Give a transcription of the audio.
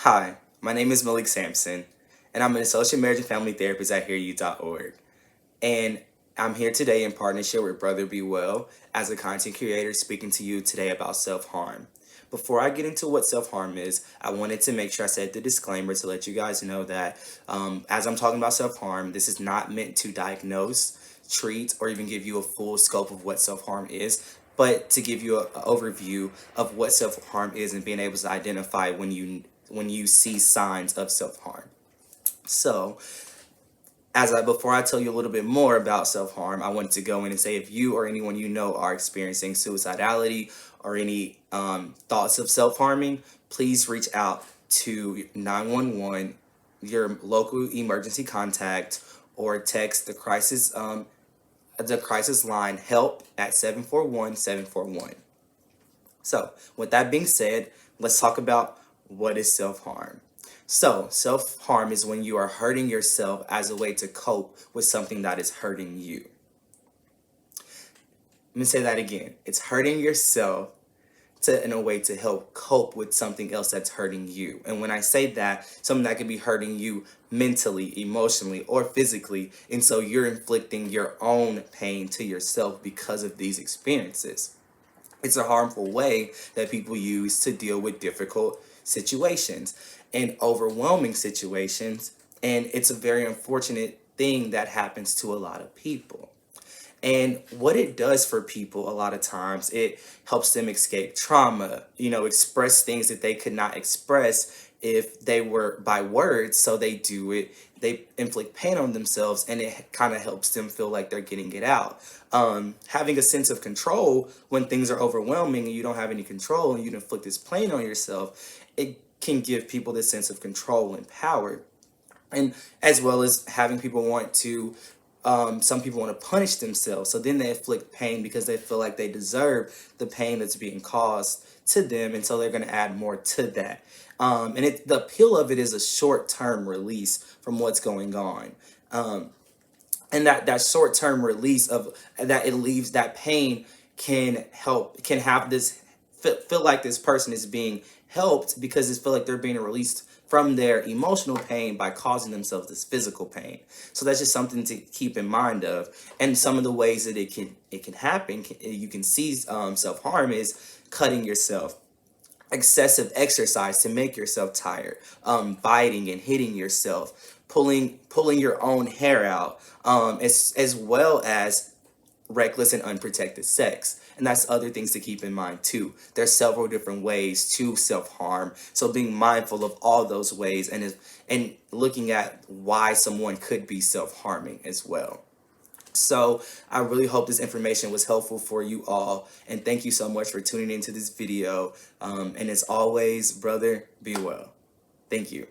Hi, my name is Malik Sampson, and I'm an associate marriage and family therapist at HearYou.org. And I'm here today in partnership with Brother Be Well as a content creator speaking to you today about self-harm. Before I get into what self-harm is, I wanted to make sure I said the disclaimer to let you guys know that as I'm talking about self-harm, this is not meant to diagnose, treat, or even give you a full scope of what self-harm is, but to give you an overview of what self-harm is and being able to identify when you see signs of self-harm. So, before I tell you a little bit more about self-harm, I want to go in and say if you or anyone you know are experiencing suicidality or any thoughts of self-harming, please reach out to 911, your local emergency contact, or text the crisis line help at 741-741. So, with that being said, let's talk about what is self-harm. So, self-harm is when you are hurting yourself as a way to cope with something that is hurting you. Let me say that again. It's hurting yourself in a way to help cope with something else that's hurting you. And when I say that, something that could be hurting you mentally, emotionally, or physically, and so you're inflicting your own pain to yourself because of these experiences. It's a harmful way that people use to deal with difficult situations and overwhelming situations. And it's a very unfortunate thing that happens to a lot of people. And what it does for people a lot of times, it helps them escape trauma, express things that they could not express if they were by words. So they do it, they inflict pain on themselves, and it kind of helps them feel like they're getting it out. Having a sense of control when things are overwhelming and you don't have any control and you inflict this pain on yourself, it can give people this sense of control and power. And as well as having people want to some people want to punish themselves, so then they inflict pain because they feel like they deserve the pain that's being caused to them, and so they're going to add more to that. The appeal of it is a short-term release from what's going on, and that short-term release of that, it leaves that pain can have this feel like this person is being helped because it feel like they're being released from their emotional pain by causing themselves this physical pain. So that's just something to keep in mind of. And some of the ways that it can happen, you can see self-harm is cutting yourself, excessive exercise to make yourself tired, biting and hitting yourself, pulling your own hair out, as well as reckless and unprotected sex. And that's other things to keep in mind too. There's several different ways to self-harm. So being mindful of all those ways and looking at why someone could be self-harming as well. So I really hope this information was helpful for you all. And thank you so much for tuning into this video. And as always, brother, be well. Thank you.